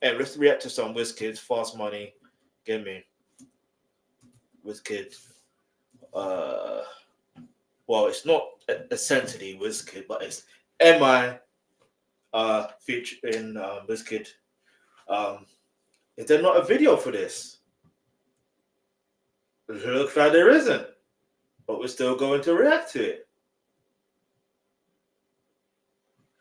And let's react to some Wizkid, Fast Money. Get me. Wizkid. Uh, well, it's not essentially Wizkid, but it's M.I featuring Wizkid. Um, is there not a video for this? It looks like there isn't, but we're still going to react to it.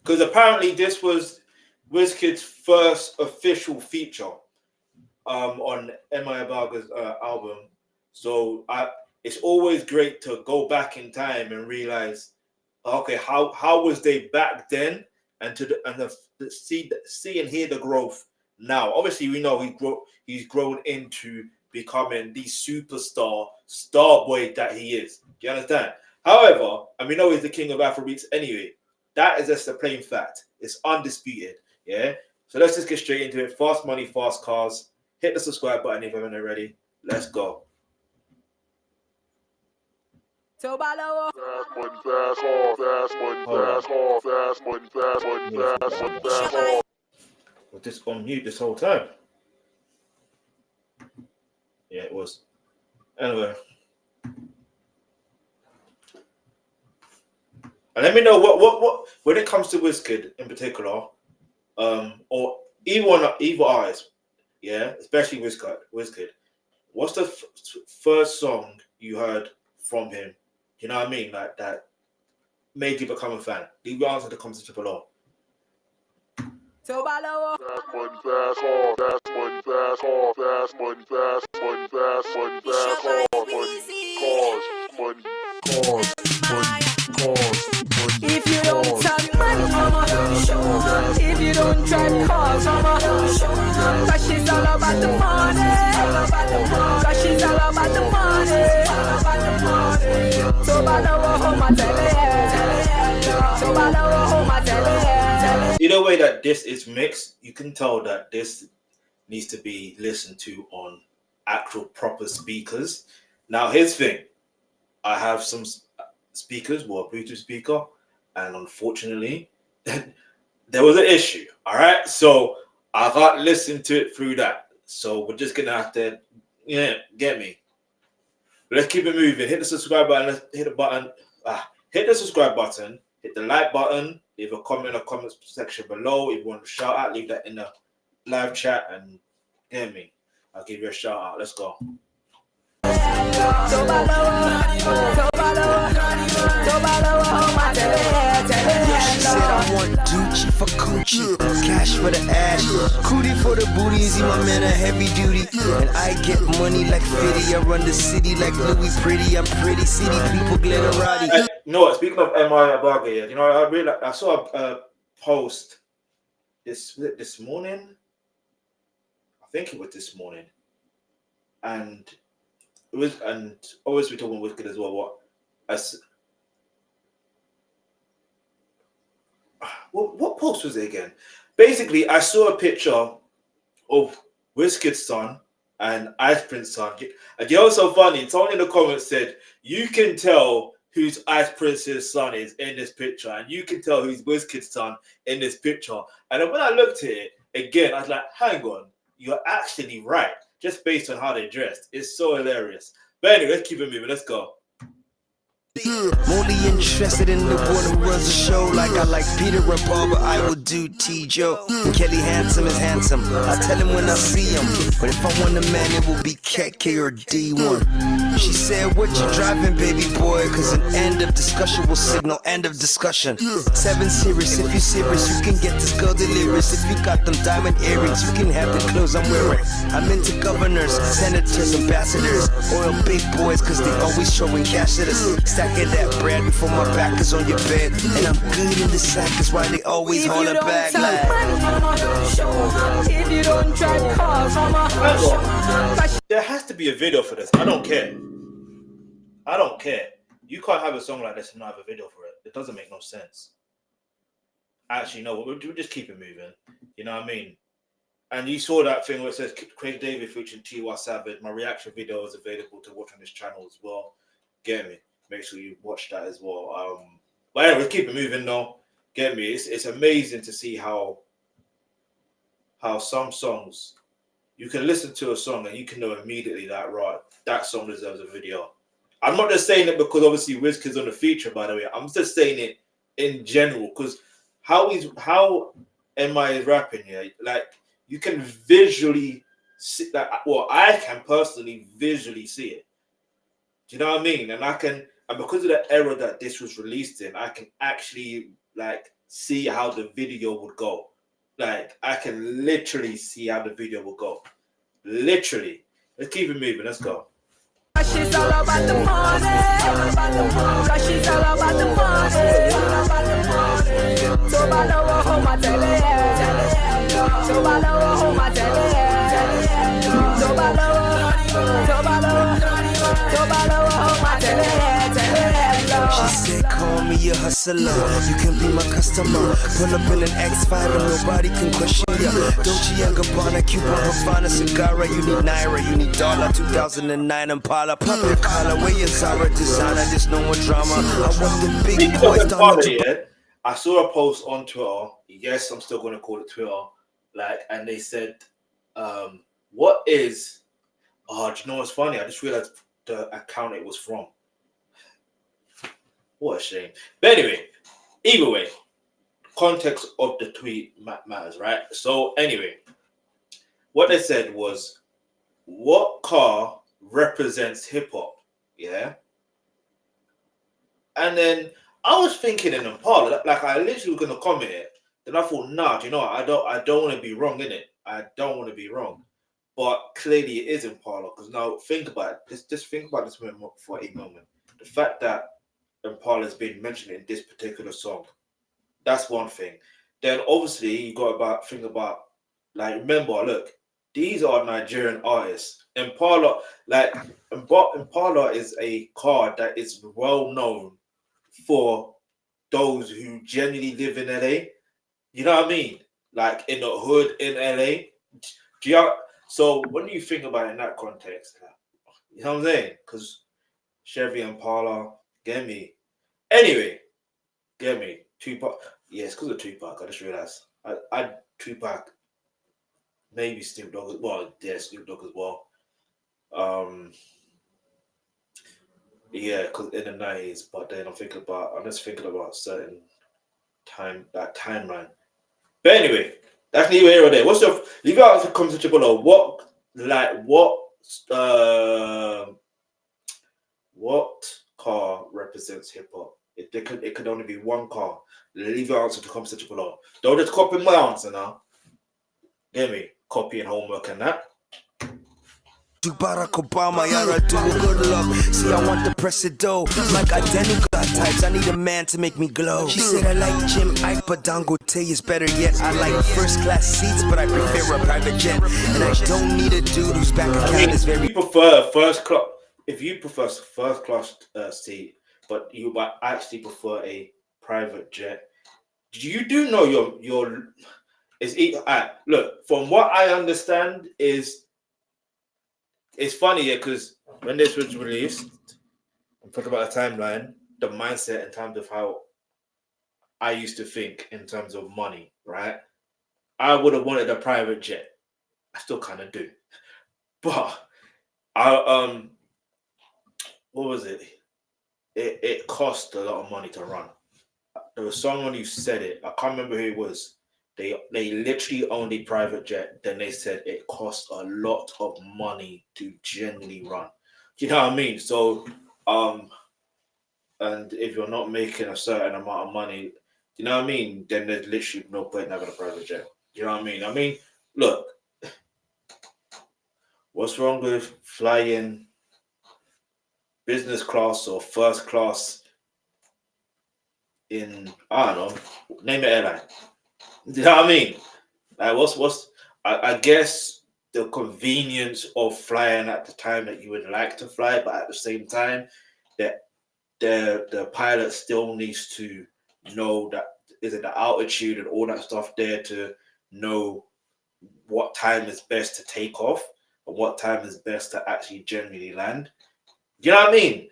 Because apparently this was Wizkid's first official feature on M.I Abaga's album. So it's always great to go back in time and realize, okay, how was they back then, and see and hear the growth now. Obviously, we know he's grown into becoming the superstar star boy that he is. Do you understand? However, and we know he's the king of Afrobeats anyway. That is just a plain fact. It's undisputed. Yeah. So let's just get straight into it. Fast money, fast cars. Hit the subscribe button if you haven't already. Let's go. Hold on. Was this on mute this whole time? Yeah, it was. Anyway. And let me know what when it comes to Wizkid in particular, or either artist, yeah, especially Wizkid. What's the first song you heard from him? You know what I mean? Like that made you become a fan. Leave your answer in the comments below. If you don't talk money, mama, if you don't drive cars, mama, cause she's all about the money, cause she's all about the money, so balawa home Either way that this is mixed, you can tell that this needs to be listened to on actual proper speakers. Now here's the thing. I have some speakers, well, a Bluetooth speaker, and unfortunately, there was an issue. All right, so I can't listen to it through that. So we're just gonna have to, get me. Let's keep it moving. Hit the subscribe button. Let's hit the button. Hit the subscribe button. Hit the like button. Leave a comment in the comments section below. If you want to shout out, leave that in the live chat and get me. I'll give you a shout out. Let's go. She said I want Gucci for coochie, cash for the ash, cootie for the booty. See my man a heavy duty, and I get money like 50. I run the city like Louis Pretty. I'm pretty city people glitterati. You know what? Speaking of M.I Abaga, yeah, you know I saw a post this morning. I think it was this morning, and it was, and always we're talking Wizkid as well. What post was it again? Basically, I saw a picture of Wizkid's son and Ice Prince's son. And you know what's so funny? Someone in the comments said, you can tell who's Ice Prince's son is in this picture, and you can tell who's Wizkid's son in this picture. And then when I looked at it again, I was like, hang on, you're actually right, just based on how they dressed. It's so hilarious. But anyway, let's keep it moving. Let's go. I'm only interested in the one who runs the show. Like I like Peter and Paul, but I will do T. Joe. Kelly Handsome is handsome. I tell him when I see him. But if I want a man, it will be KK or D1. She said, what you driving, baby boy? Cause an end of discussion will signal end of discussion. 7 Series, if you're serious, you can get this girl delirious. If you got them diamond earrings, you can have the clothes I'm wearing. I'm into governors, senators, ambassadors, oil big boys, cause they always showing cash to us. Stacking that bread before my back is on your bed. And I'm good in the sack, is why they always hold it back. If you don't drive cars, there has to be a video for this. I don't care. I don't care. You can't have a song like this and not have a video for it. It doesn't make no sense. Actually, no, we'll just keep it moving. You know what I mean? And you saw that thing where it says Craig David featuring T.Y. Savage. My reaction video is available to watch on this channel as well. Get me? Make sure you watch that as well. But anyway, keep it moving though. Get me? It's amazing to see how how some songs you can listen to a song and you can know immediately that right, that song deserves a video. I'm not just saying it because obviously Wizkid's on the feature, by the way. I'm just saying it in general because how M.I is rapping here, like you can visually see that. Well, I can personally visually see it. Do you know what I mean? And because of the era that this was released in, I can actually like see how the video would go. Like I can literally see how the video will go. Literally. Let's keep it moving. Let's go. She's all about the money. Cause she's all about the money. So I know what home I tell her. So I know what home I tell her. So I know what home I tell her. She said, call me a hustler, you can be my customer. Pull up in an X5 and nobody can question ya. Dolce and Gabbana, Cuba, Havana, Cigarra. You need Naira, you need dollar. 2009 Impala, public collar. Where your Zara designer, there's no more drama. I want the big boys down the I saw a post on Twitter. Yes, I'm still going to call it Twitter. Like, and they said, what is... Oh, do you know what's funny? I just realized the account it was from. What a shame. But anyway, either way, context of the tweet matters, right? So anyway, what they said was, what car represents hip hop? Yeah. And then I was thinking in Impala, like I literally was gonna comment it. Then I thought, nah, do you know what? I don't want to be wrong in it. I don't want to be wrong. But clearly it is Impala. Because now think about it. Just think about this for a moment. The fact that Impala has been mentioned in this particular song. That's one thing. Then obviously you got about think about like remember, look, these are Nigerian artists. Impala is a car that is well known for those who genuinely live in LA. You know what I mean? Like in the hood in LA. So when you think about it in that context, you know what I'm saying? Because Chevy Impala, get me. Anyway, get me. Tupac. Yes, because of Tupac. I just realized. I Tupac. Maybe Snoop Dogg as well. Yeah, Snoop Dogg as well. Yeah, because in the 90s. But then I'm just thinking about certain that timeline. But anyway, that's neither here or there. Leave it out to comment section below. What car represents hip hop? It could only be one car. Leave your answer to the comment section below. Don't just copy my answer now. Get me? Copying homework and that. to Barack Obama, yara do good luck. See, I want the presido, like identical types. I need a man to make me glow. She said I like Jim Ike, but Dangote is better yet. I like first class seats, but I prefer a private jet. And I don't need a dude whose bank account is very. If you prefer first class, seat, but you might actually prefer a private jet, you know your is look, from what I understand is. It's funny, yeah, because when this was released, I'm talking about a timeline, the mindset in terms of how I used to think in terms of money, right? I would have wanted a private jet. I still kind of do. But what was it? It cost a lot of money to run. There was someone who said it. I can't remember who it was. They literally owned a private jet. Then they said it costs a lot of money to genuinely run. You know what I mean? So, and if you're not making a certain amount of money, you know what I mean? Then there's literally no point in having a private jet. You know what I mean? I mean, look, what's wrong with flying business class or first class in, I don't know, name an airline. You know what I mean? Like I guess the convenience of flying at the time that you would like to fly, but at the same time, that the pilot still needs to know that is it the altitude and all that stuff there to know what time is best to take off and what time is best to actually genuinely land. You know what I mean?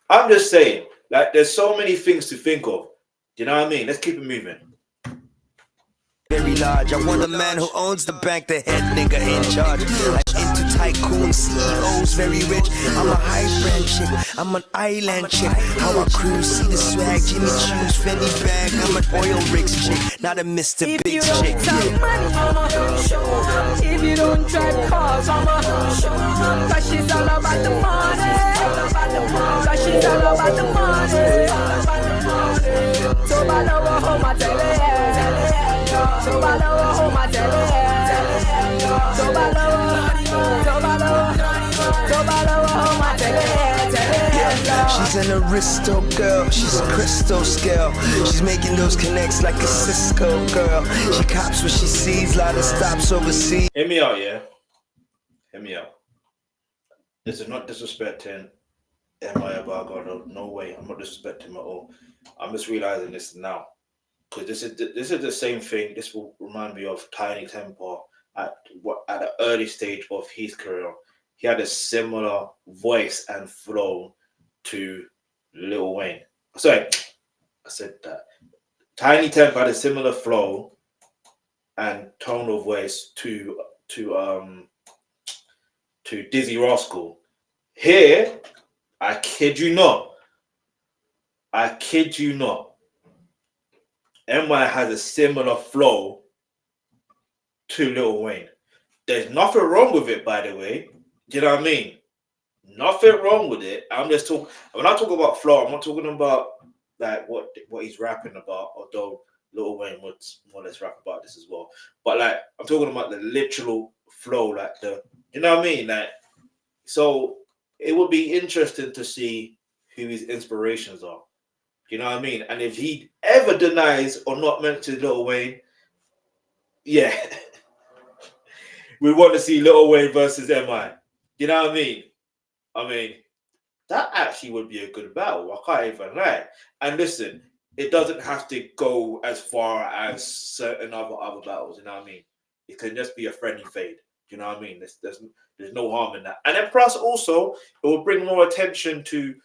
I'm just saying, like, there's so many things to think of. You know what I mean? Let's keep it moving. Very large. I want a man who owns the bank, the head nigga in charge. Like into tycoon CEOs, very rich. I'm a high brand chick, I'm an island chick. How I cruise, see the swag, Jimmy Choo's, Fendi bag. I'm an oil rigs chick, not a Mr. If Big you don't chick. talk money, if you don't drive cars, cause she's all about the money. Cause she's all about the money. So I know what home I tell her. So I know what home I tell her. So I know what home I tell her. She's an aristo girl, she's a crystal scale. She's making those connects like a Cisco girl. She cops what she sees, lot of stops overseas. Hear me out, yeah? Hear me out. This is not disrespecting M.I Abaga, no way. I'm not disrespecting him at all. I'm just realizing this now. Because this is the same thing. This will remind me of Tiny Temper at the early stage of his career. He had a similar voice and flow to Lil Wayne. Sorry, I said that. Tiny Temper had a similar flow and tone of voice to Dizzy Rascal. Here, I kid you not. M.I has a similar flow to Lil Wayne. There's nothing wrong with it, by the way. Do you know what I mean? Nothing wrong with it. I'm just talking. When I talk about flow, I'm not talking about like what he's rapping about. Although Lil Wayne would more or less rap about this as well. But like I'm talking about the literal flow, like you know what I mean? Like, so it would be interesting to see who his inspirations are. You know what I mean? And if he ever denies or not mentions Lil Wayne, yeah, we want to see Lil Wayne versus M.I. You know what I mean? I mean, that actually would be a good battle. I can't even lie. And listen, it doesn't have to go as far as certain other battles. You know what I mean? It can just be a friendly fade. You know what I mean? There's no harm in that. And then plus also, it will bring more attention to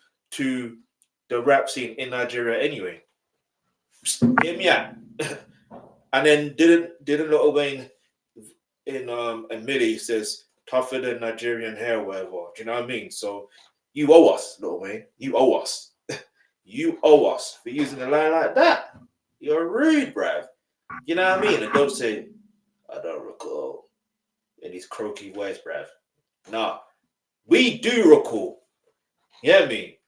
the rap scene in Nigeria anyway. Hear me out. And then didn't Lil Wayne in Millie says tougher than Nigerian hair or whatever. Do you know what I mean? So you owe us, Lil Wayne. You owe us. You owe us for using a line like that. You're rude, bruv. You know what I mean? And don't say, I don't recall, in his croaky voice, bruv. Nah. We do recall. You hear me?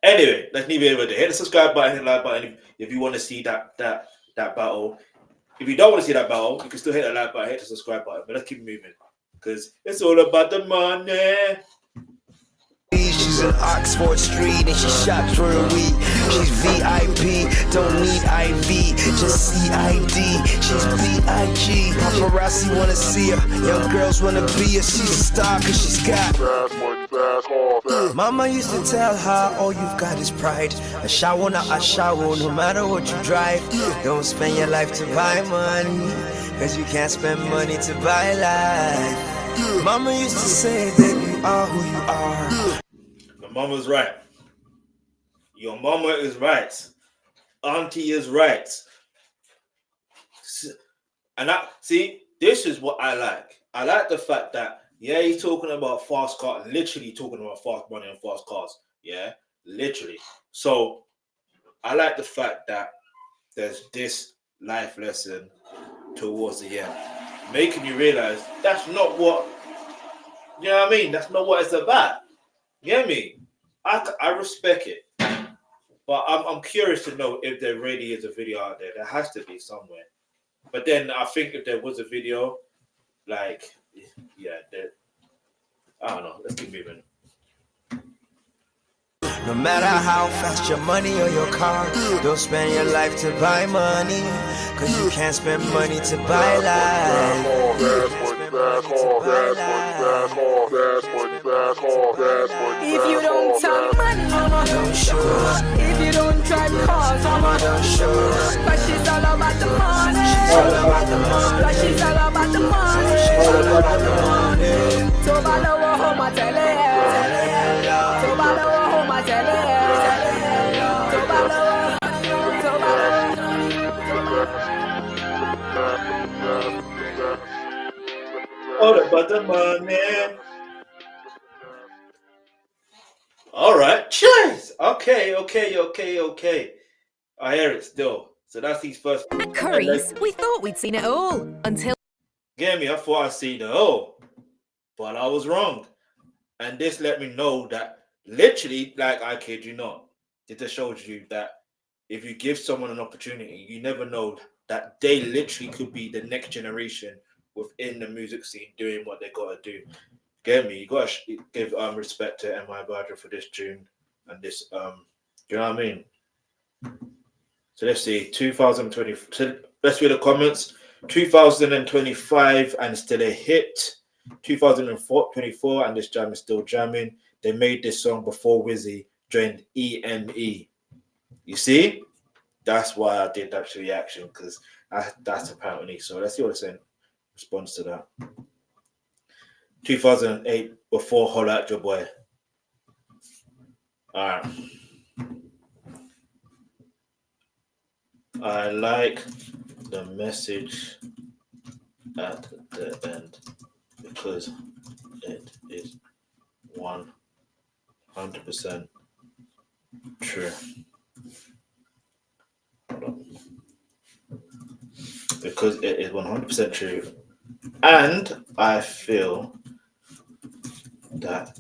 Anyway, let's leave it over there. Hit the subscribe button, hit the like button if you want to see that battle. If you don't want to see that battle, you can still hit the like button, hit the subscribe button. But let's keep moving. Because it's all about the money. She's in Oxford Street and she shops for a week. She's VIP, don't need IV, just CID. She's B.I.G. Paparazzi wanna see her, young girls wanna be her. She's a star cause she's got Mama used to tell her, all you've got is pride. A shower, not a shower, no matter what you drive. Don't spend your life to buy money, cause you can't spend money to buy life. Mama used to say that you are who you are. Your mama's right. Your mama is right. Auntie is right. And this is what I like. I like the fact that, yeah, he's talking about fast cars, literally talking about fast money and fast cars. Yeah, literally. So I like the fact that there's this life lesson towards the end, making you realize that's not what, you know what I mean? That's not what it's about. You know what I mean? I respect it. But I'm curious to know if there really is a video out there. There has to be somewhere. But then I think if there was a video, like, yeah, I don't know. Let's keep moving. No matter how fast your money or your car, don't spend your life to buy money, cause you can't spend money to buy life. If you don't talk money, Don't show. if you don't drive cars, Don't show. but she's all about the money. But she's all about the money. So I know what home I tell her. So I know what home I tell her. So I know. All about the money. All right, cheers. Okay. I hear it still. So that's his first. At Curry's, we thought we'd seen it all until. Get me? I thought I'd see the whole, but I was wrong. And this let me know that literally, like I kid you not, it just shows you that if you give someone an opportunity, you never know that they literally could be the next generation within the music scene doing what they gotta do. Get me? You gotta give respect to M.I Abaga for this tune and this you know what I mean? So let's see, 2020. So let's read the comments. 2025 and still a hit. 2024 and this jam is still jamming. They made this song before Wizzy joined EME. You see? That's why I did that reaction, because that's apparently. So let's see what it's saying. Response to that. 2008 before Holla at Your Boy. All right. I like the message at the end because it is 100% true. Because it is 100% true. And I feel that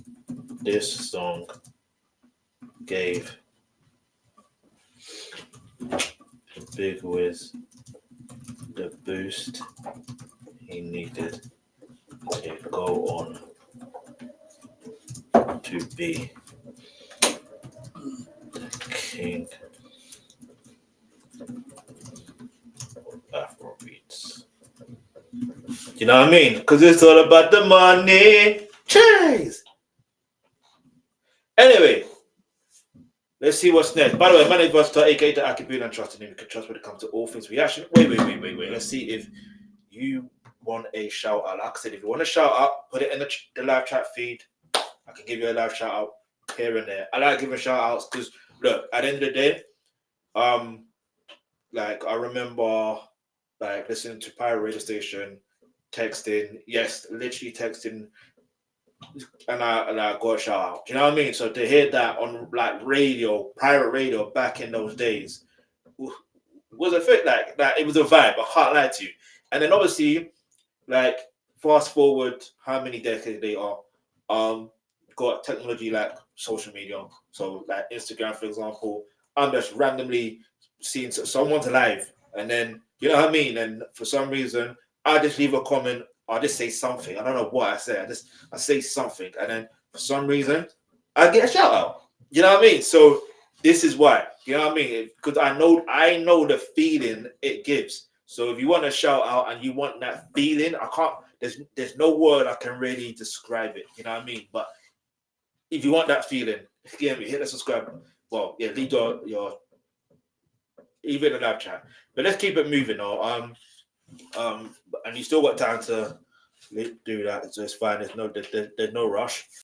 this song gave Big Wiz the boost he needed to go on to be the king of Afrobeats. You know what I mean? Because it's all about the money. Cheers! Anyway, let's see what's next. By the way, my name is Versatile, aka the Alkebulan Trust, and you can trust when it comes to all things reaction. Wait. Let's see if you want a shout out. Like I said, if you want a shout out, put it in the live chat feed. I can give you a live shout out here and there. I like giving shout outs because look, at the end of the day, like I remember like listening to pirate radio station, texting, yes, literally texting, and I got a shout out. Do you know what I mean? So to hear that on like radio, pirate radio back in those days was a fit like it was a vibe. I can't lie to you. And then obviously, like fast forward how many decades later, got technology like social media. So like Instagram, for example, I'm just randomly seeing someone's live, and then you know what I mean. And for some reason, I just leave a comment. I just say something. I don't know what I say. I say something, and then for some reason, I get a shout out. You know what I mean? So this is why. You know what I mean? Because I know the feeling it gives. So if you want a shout out and you want that feeling, I can't. There's no word I can really describe it. You know what I mean? But if you want that feeling, hit the subscribe. Well, yeah, leave your even in the live chat. But let's keep it moving now. And you still got time to do that, so it's fine. There's no rush.